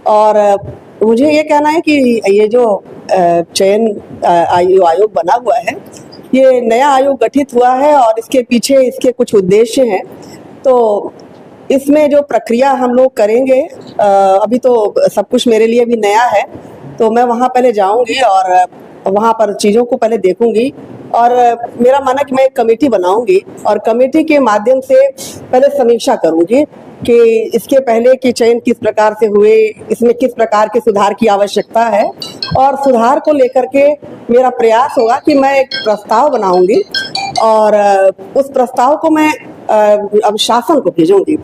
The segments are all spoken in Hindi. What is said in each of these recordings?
और मुझे ये कहना है कि ये जो चयन आयोग बना हुआ है, ये नया आयोग गठित हुआ है और इसके पीछे इसके कुछ उद्देश्य हैं। तो इसमें जो प्रक्रिया हम लोग करेंगे, अभी तो सब कुछ मेरे लिए भी नया है, तो मैं वहाँ पहले जाऊँगी और वहाँ पर चीज़ों को पहले देखूँगी और मेरा मानना कि मैं एक कमेटी बनाऊँगी और कमेटी के माध्यम से पहले समीक्षा करूँगी कि इसके पहले कि चयन किस प्रकार से हुए, इसमें किस प्रकार के सुधार की आवश्यकता है, और सुधार को लेकर के मेरा प्रयास होगा कि मैं एक प्रस्ताव बनाऊँगी और उस प्रस्ताव को मैं अब शासन को भेजूंगी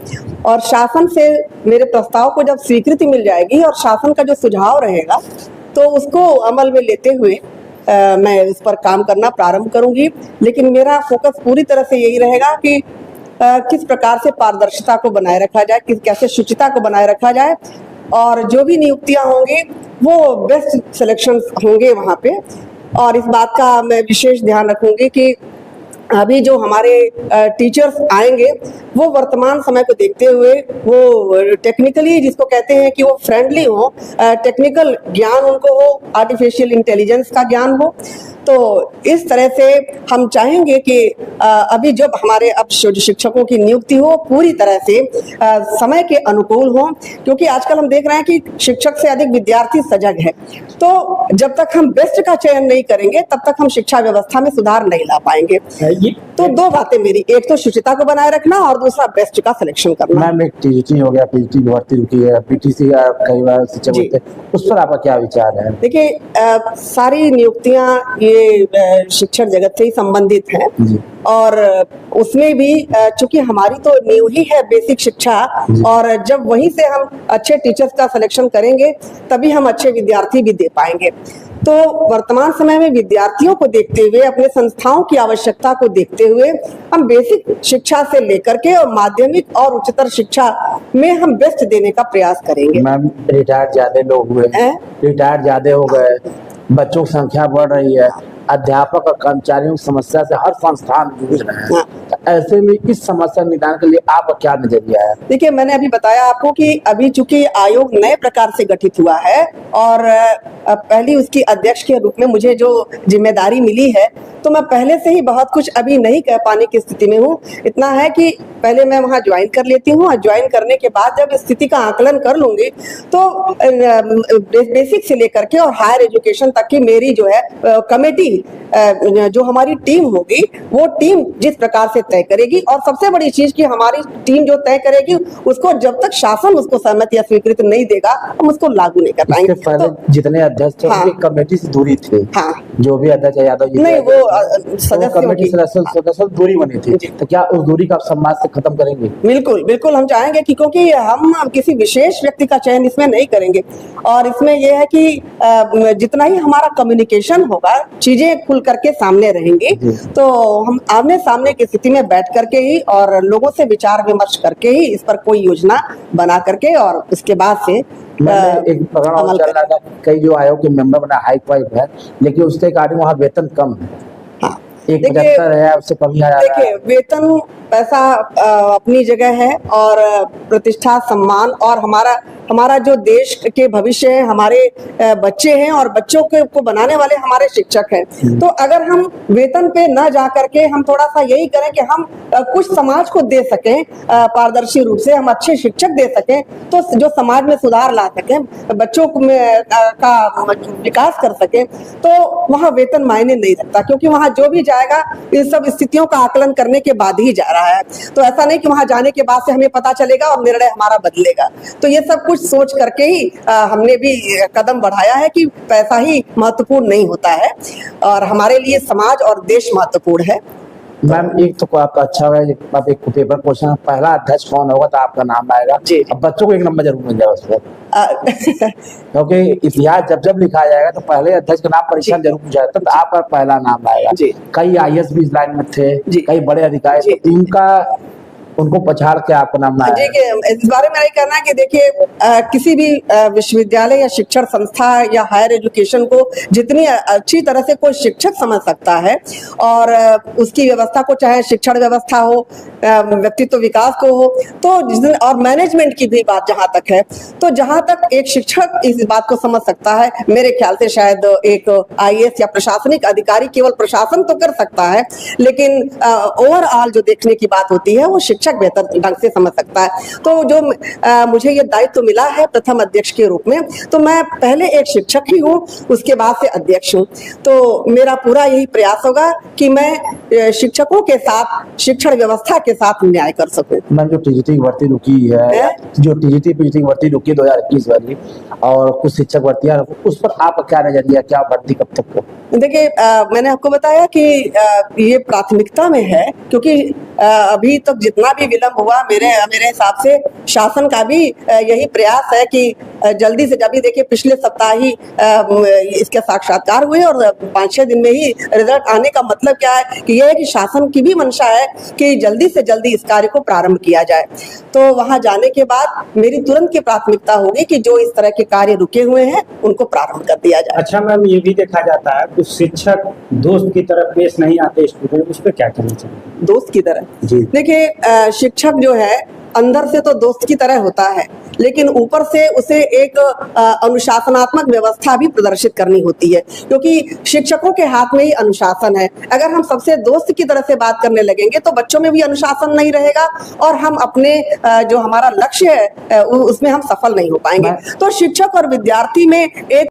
और शासन से मेरे प्रस्ताव को जब स्वीकृति मिल जाएगी और शासन का जो सुझाव रहेगा तो उसको अमल में लेते हुए मैं इस पर काम करना प्रारंभ करूंगी। लेकिन मेरा फोकस पूरी तरह से यही रहेगा कि किस प्रकार से पारदर्शिता को बनाए रखा जाए, कैसे शुचिता को बनाए रखा जाए और जो भी नियुक्तियां होंगी वो बेस्ट सिलेक्शन होंगे वहाँ पे। और इस बात का मैं विशेष ध्यान रखूंगी कि अभी जो हमारे टीचर्स आएंगे वो वर्तमान समय को देखते हुए वो टेक्निकली, जिसको कहते हैं कि वो फ्रेंडली हो, टेक्निकल ज्ञान उनको हो, आर्टिफिशियल इंटेलिजेंस का ज्ञान हो। तो इस तरह से हम चाहेंगे कि अभी जब हमारे अब शिक्षकों की नियुक्ति हो पूरी तरह से समय के अनुकूल हो, क्योंकि आजकल हम देख रहे हैं कि शिक्षक से अधिक विद्यार्थी सजग है। तो जब तक हम बेस्ट का चयन नहीं करेंगे तब तक हम शिक्षा व्यवस्था में सुधार नहीं ला पाएंगे। तो दो बातें मेरी, एक तो शुचिता को बनाए रखना और दूसरा बेस्ट का सिलेक्शन करना। मैम, एक टीटी हो गया, पीटी भर्ती रुकी है, पीटीसी कई बार शिक्षक होते हैं, उस पर आपका क्या विचार है? देखिए, सारी नियुक्तियां ये शिक्षण जगत से ही संबंधित हैं और उसमें भी चूंकि हमारी तो नींव ही है बेसिक शिक्षा, और जब वहीं से हम अच्छे टीचर्स का सिलेक्शन करेंगे तभी हम अच्छे विद्यार्थी भी दे पाएंगे। तो वर्तमान समय में विद्यार्थियों को देखते हुए, अपने संस्थाओं की आवश्यकता को देखते हुए हम बेसिक शिक्षा से लेकर के और माध्यमिक और उच्चतर शिक्षा में हम बेस्ट देने का प्रयास करेंगे। मैम, रिटायर्ड ज्यादा लोग हुए, रिटायर्ड ज्यादा हो गए, बच्चों की संख्या बढ़ रही है, अध्यापक और कर्मचारियों की समस्या से हर संस्थान जूझ रहे हैं। तो ऐसे में इस समस्या निदान के लिए आपका क्या नजरिया है? देखिए, मैंने अभी बताया आपको कि अभी चूंकि आयोग नए प्रकार से गठित हुआ है और पहली उसकी अध्यक्ष के रूप में मुझे जो जिम्मेदारी मिली है, तो मैं पहले से ही बहुत कुछ अभी नहीं कह पाने की स्थिति में हूँ। इतना है कि पहले मैं वहाँ ज्वाइन कर लेती हूँ और ज्वाइन करने के बाद जब स्थिति का आकलन कर लूंगी तो बेसिक से लेकर के और हायर एजुकेशन तक की मेरी जो है कमेटी, जो हमारी टीम होगी वो टीम जिस प्रकार से तय करेगी, और सबसे बड़ी चीज कि हमारी टीम जो तय करेगी उसको जब तक शासन उसको सहमति या स्वीकृति नहीं देगा हम उसको लागू नहीं कर पाएंगे। पहले तो जितने अध्यक्ष थे कमेटी से दूरी थी, जो भी अध्यक्ष यादव जी नहीं, वो सदस्य दूरी बनी थी, तो क्या उस दूरी का समाज से खत्म करेंगे? बिल्कुल बिल्कुल हम चाहेंगे कि, क्योंकि हम किसी विशेष व्यक्ति का चयन इसमें नहीं करेंगे और इसमें यह है कि जितना ही हमारा कम्युनिकेशन होगा, चीजें खुल करके सामने रहेंगी, तो हम आमने सामने की स्थिति में बैठ करके ही और लोगों से विचार विमर्श करके ही इस पर कोई योजना बना करके और उसके बाद से एक प्रोग्राम चल रहा था, कई जो आयोग के मेंबर बना हाई फाइव है, लेकिन उसके कारण वहाँ वेतन कम है। हाँ, एक 75 है, उससे कम ही आ रहा है। देखिए, वेतन पैसा अपनी जगह है और प्रतिष्ठा, सम्मान और हमारा जो देश के भविष्य है, हमारे बच्चे हैं और बच्चों को बनाने वाले हमारे शिक्षक हैं। तो अगर हम वेतन पे न जा करके हम थोड़ा सा यही करें कि हम कुछ समाज को दे सकें, पारदर्शी रूप से हम अच्छे शिक्षक दे सकें, तो जो समाज में सुधार ला सकें, बच्चों का विकास कर सकें, तो वहाँ वेतन मायने नहीं रखता, क्योंकि वहाँ जो भी जाएगा इन सब स्थितियों का आकलन करने के बाद ही जा रहा है। तो ऐसा नहीं कि वहां जाने के बाद से हमें पता चलेगा और निर्णय हमारा बदलेगा। तो ये सब कुछ सोच करके ही हमने भी कदम बढ़ाया है कि पैसा ही महत्वपूर्ण नहीं होता है और हमारे लिए समाज और देश महत्वपूर्ण है। मैम, एक तो आपका अच्छा होगा, आप एक पेपर क्वेश्चन, पहला अध्यक्ष कौन होगा तो आपका नाम आएगा जी। अब बच्चों को एक नंबर जरूर मिल जाएगा उस पर, क्योंकि इतिहास जब जब लिखा जाएगा तो पहले अध्यक्ष का नाम परीक्षा जरूर पूछा जाता, तो आपका पहला नाम आएगा। कई IAS भी इस लाइन में थे, कई बड़े अधिकारी, इनका उनको पछाड़ के आपका नाम ना आया। देखिए, इस बारे में यही कहना है कि देखिए किसी भी विश्वविद्यालय या शिक्षण संस्था या हायर एजुकेशन को जितनी अच्छी तरह से कोई शिक्षक समझ सकता है और उसकी व्यवस्था को, चाहे शिक्षण व्यवस्था हो, व्यक्तित्व विकास को हो, तो और मैनेजमेंट की भी बात जहां तक है, तो जहां तक एक शिक्षक इस बात को समझ सकता है, मेरे ख्याल से शायद एक आईएएस या प्रशासनिक अधिकारी केवल प्रशासन तो कर सकता है, लेकिन ओवरऑल जो देखने की बात होती है वो शिक्षक बेहतर ढंग से समझ सकता है। तो जो मुझे ये दायित्व मिला है प्रथम अध्यक्ष के रूप में, तो मैं पहले एक शिक्षक ही हूँ, उसके बाद से अध्यक्ष हूँ। तो मेरा पूरा यही प्रयास होगा कि मैं शिक्षकों के साथ, शिक्षण व्यवस्था के साथ न्याय कर सकूं। मैम, जो टीजीटी भर्ती रुकी है, जो टीजीटी पीजीटी भर्ती रुकी 2021 वाली, और कुछ शिक्षक भर्तियां, उस पर आपका क्या नजरिया, क्या भर्ती कब तक हो? देखिए, मैंने आपको बताया कि ये प्राथमिकता में है, क्योंकि अभी तक जितना भी विलंब हुआ, मेरे हिसाब से शासन का भी यही प्रयास है कि जल्दी से जल्दी, देखिए पिछले सप्ताह ही इसके साक्षात्कार हुए और 5-6 दिन में ही रिजल्ट आने का मतलब क्या है कि यह है कि शासन की भी मंशा है कि जल्दी से जल्दी इस कार्य को प्रारंभ किया जाए। तो वहां जाने के बाद मेरी तुरंत की प्राथमिकता होगी कि जो इस तरह के कार्य रुके हुए हैं उनको प्रारंभ कर दिया जाए। अच्छा मैम, ये भी देखा जाता है कुछ शिक्षक दोस्त की तरह पेश नहीं आते स्टूडेंट, उस पर क्या कहना चाहिए? दोस्त की तरह? जी, देखिए, शिक्षक जो है अंदर से तो दोस्त की तरह होता है, लेकिन ऊपर से उसे एक अनुशासनात्मक व्यवस्था भी प्रदर्शित करनी होती है, क्योंकि शिक्षकों के हाथ में ही अनुशासन है। अगर हम सबसे दोस्त की तरह से बात करने लगेंगे तो बच्चों में भी अनुशासन नहीं रहेगा और हम अपने जो हमारा लक्ष्य है उसमें हम सफल नहीं हो पाएंगे। तो शिक्षक और विद्यार्थी में एक